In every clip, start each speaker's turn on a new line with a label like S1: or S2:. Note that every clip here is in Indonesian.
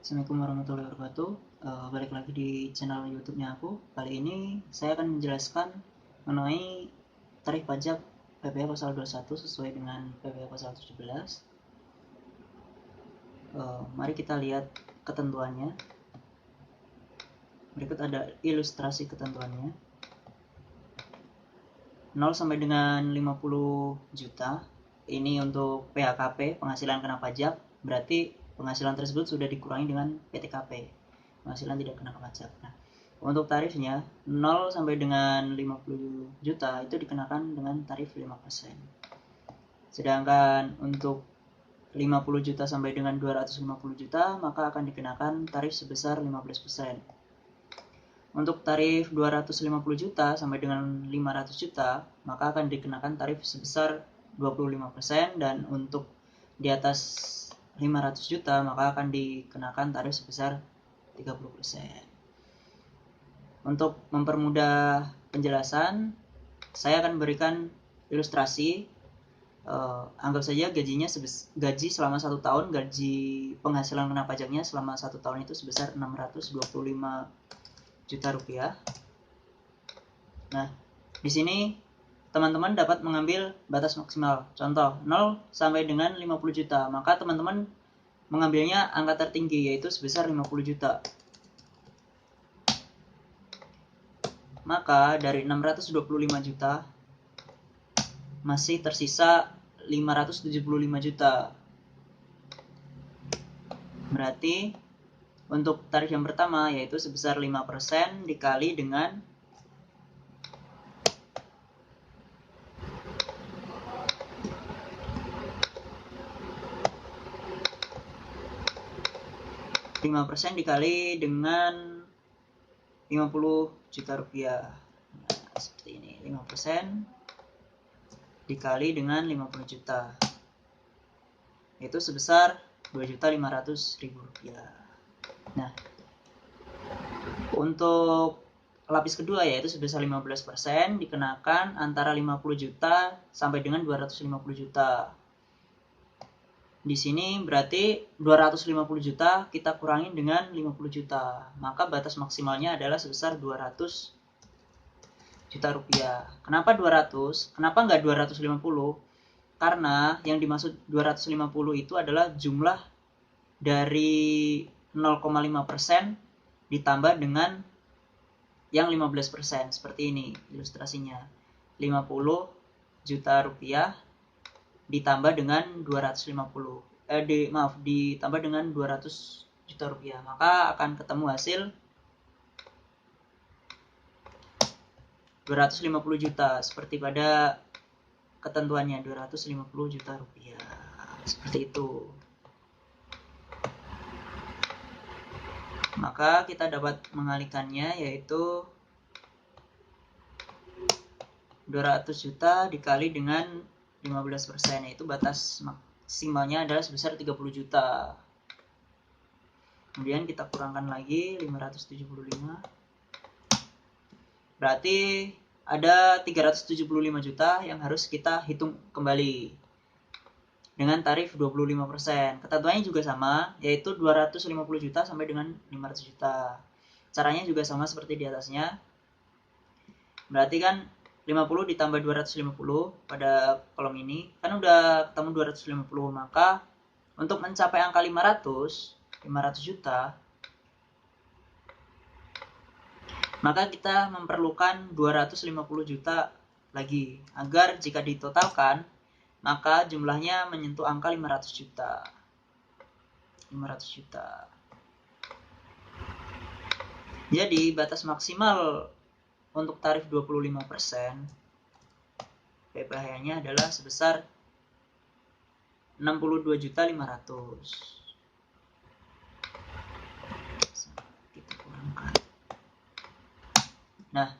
S1: Assalamualaikum warahmatullahi wabarakatuh. Balik lagi di channel YouTube-nya aku. Kali ini saya akan menjelaskan mengenai tarif pajak PPh pasal 21 sesuai dengan PPh pasal 17. Mari kita lihat ketentuannya. Berikut ada ilustrasi ketentuannya. 0 sampai dengan 50 juta. Ini untuk PHKP, penghasilan kena pajak. Berarti penghasilan tersebut sudah dikurangi dengan PTKP, penghasilan tidak kena pajak. Nah, untuk tarifnya 0 sampai dengan 50 juta itu dikenakan dengan tarif 5%. Sedangkan untuk 50 juta sampai dengan 250 juta maka akan dikenakan tarif sebesar 15%. Untuk tarif 250 juta sampai dengan 500 juta maka akan dikenakan tarif sebesar 25%, dan untuk di atas 500 juta maka akan dikenakan tarif sebesar 30%. Untuk mempermudah penjelasan, saya akan berikan ilustrasi. Anggap saja gaji selama 1 tahun, gaji penghasilan kena pajaknya selama 1 tahun itu sebesar 625 juta rupiah. Nah, di sini teman-teman dapat mengambil batas maksimal. Contoh, 0 sampai dengan 50 juta. Maka teman-teman mengambilnya angka tertinggi, yaitu sebesar 50 juta. Maka dari 625 juta masih tersisa 575 juta. Berarti untuk tarif yang pertama yaitu sebesar 5% dikali dengan 5% dikali dengan 50 juta rupiah. Nah, seperti ini. 5% dikali dengan 50 juta. Itu sebesar 2.500.000 rupiah. Nah, untuk lapis kedua yaitu sebesar 15% dikenakan antara 50 juta sampai dengan 250 juta. Di sini berarti 250 juta kita kurangi dengan 50 juta. Maka batas maksimalnya adalah sebesar 200 juta rupiah. Kenapa 200? Kenapa nggak 250? Karena yang dimaksud 250 itu adalah jumlah dari 0,5% ditambah dengan yang 15%. Seperti ini ilustrasinya. 50 juta rupiah ditambah dengan 250. Ditambah dengan 200 juta rupiah. Maka akan ketemu hasil 250 juta seperti pada ketentuannya, 250 juta rupiah. Seperti itu. Maka kita dapat mengalihkannya, yaitu 200 juta dikali dengan 15%, yaitu batas maksimalnya adalah sebesar 30 juta. Kemudian kita kurangkan lagi 575. Berarti ada 375 juta yang harus kita hitung kembali dengan tarif 25%. Ketentuannya juga sama, yaitu 250 juta sampai dengan 500 juta. Caranya juga sama seperti di atasnya. Berarti kan 50 ditambah 250 pada kolom ini kan udah ketemu 250. Maka untuk mencapai angka 500 juta, maka kita memerlukan 250 juta lagi agar jika ditotalkan maka jumlahnya menyentuh angka 500 juta. 500 juta. Jadi batas maksimal untuk tarif 25% PPh-nya adalah sebesar 62.500.000. Kita kurangkan. Nah,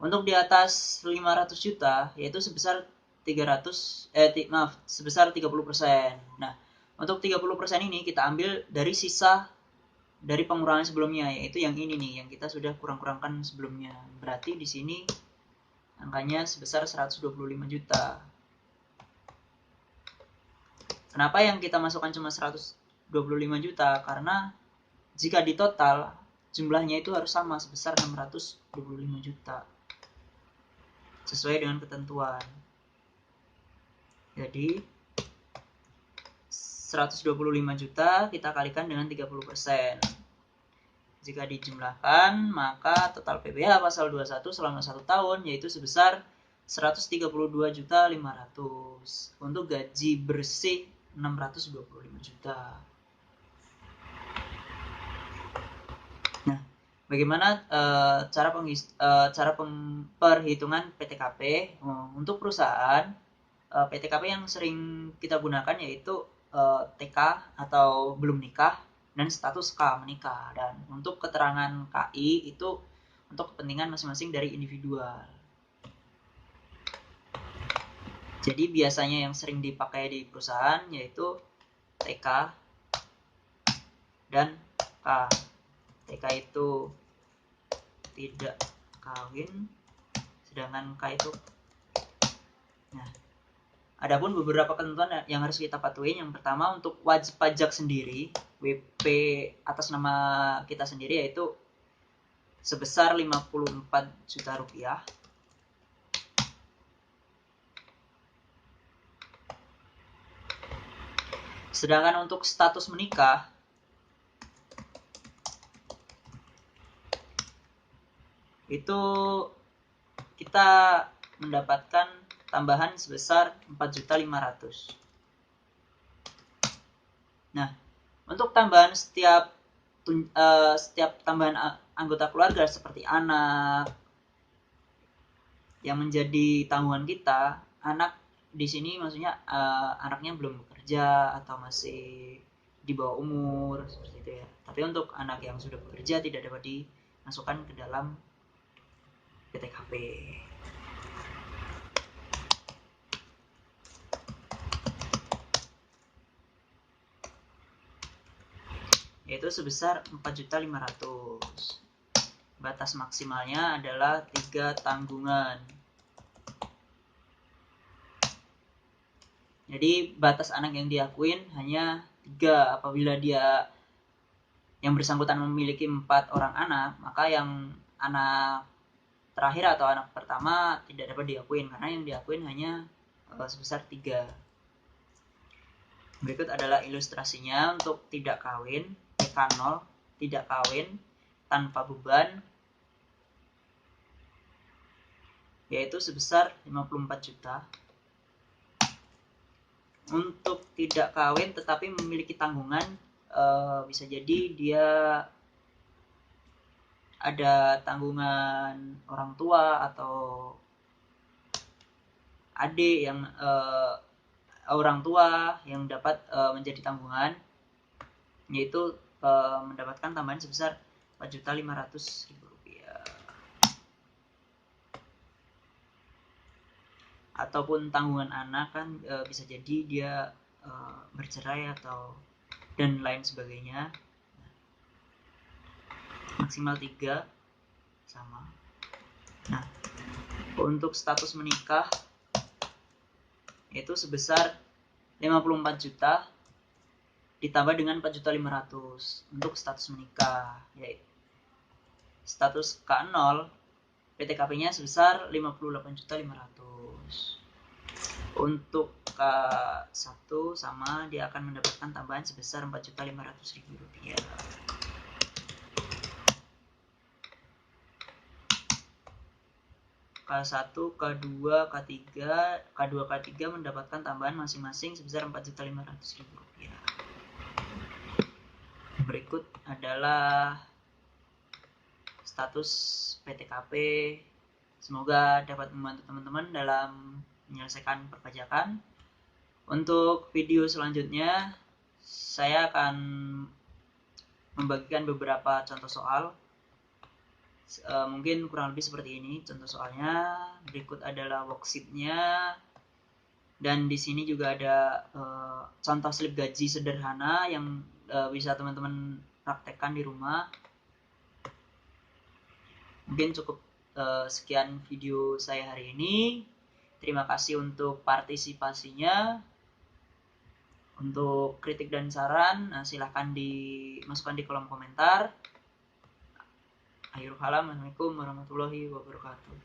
S1: untuk di atas 500 juta yaitu sebesar sebesar 30%. Nah, untuk 30% ini kita ambil dari sisa dari pengurangan sebelumnya, yaitu yang ini nih, yang kita sudah kurang-kurangkan sebelumnya. Berarti di sini angkanya sebesar 125 juta. Kenapa yang kita masukkan cuma 125 juta? Karena Jika di total jumlahnya itu harus sama sebesar 625 juta sesuai dengan ketentuan. Jadi 125 juta kita kalikan dengan 30%. Jika dijumlahkan, maka total PBH pasal 21 selama 1 tahun yaitu sebesar 132.500.000 untuk gaji bersih 625 juta. Nah, bagaimana cara perhitungan PTKP untuk perusahaan? PTKP yang sering kita gunakan yaitu TK atau belum nikah dan status K menikah. Dan untuk keterangan KI itu untuk kepentingan masing-masing dari individual. Jadi biasanya yang sering dipakai di perusahaan yaitu TK dan K. TK itu tidak kawin, sedangkan K itu. Nah, adapun beberapa ketentuan yang harus kita patuhi. Yang pertama, untuk wajib pajak sendiri, WP atas nama kita sendiri yaitu sebesar 54 juta rupiah. Sedangkan untuk status menikah itu kita mendapatkan tambahan sebesar 4.500.000. Nah, untuk tambahan setiap tambahan anggota keluarga seperti anak yang menjadi tanggungan kita, anak di sini maksudnya anaknya belum bekerja atau masih di bawah umur seperti itu ya. Tapi untuk anak yang sudah bekerja tidak dapat dimasukkan ke dalam PTKP. Yaitu sebesar 4.500.000. Batas maksimalnya adalah 3 tanggungan. Jadi batas anak yang diakuin hanya 3. Apabila dia yang bersangkutan memiliki 4 orang anak, maka yang anak terakhir atau anak pertama tidak dapat diakuin karena yang diakuin hanya sebesar 3. Berikut adalah ilustrasinya untuk tidak kawin, TK0, tidak kawin, tanpa beban, yaitu sebesar 54 juta. Untuk tidak kawin tetapi memiliki tanggungan, bisa jadi dia ada tanggungan orang tua atau adik yang orang tua yang dapat menjadi tanggungan, yaitu mendapatkan tambahan sebesar 4.500.000 rupiah. Ataupun tanggungan anak kan bisa jadi dia bercerai atau dan lain sebagainya. Maksimal 3 sama. Nah, untuk status menikah itu sebesar 54 juta ditambah dengan 4.500.000 untuk status menikah. Yaitu status K0 PTKP-nya sebesar 58.500.000. Untuk K1 sama, dia akan mendapatkan tambahan sebesar 4.500.000 rupiah. K1, K2, K3, K2, K3 mendapatkan tambahan masing-masing sebesar 4.500.000 rupiah. Berikut adalah status PTKP. Semoga dapat membantu teman-teman dalam menyelesaikan perpajakan. Untuk video selanjutnya, saya akan membagikan beberapa contoh soal. Mungkin kurang lebih seperti ini contoh soalnya. Berikut adalah worksheet-nya. Dan di sini juga ada contoh slip gaji sederhana yang bisa teman-teman praktekkan di rumah. Mungkin cukup sekian video saya hari ini. Terima kasih untuk partisipasinya. Untuk kritik dan saran, silahkan dimasukkan di kolom komentar. Akhirul kalam, assalamualaikum warahmatullahi wabarakatuh.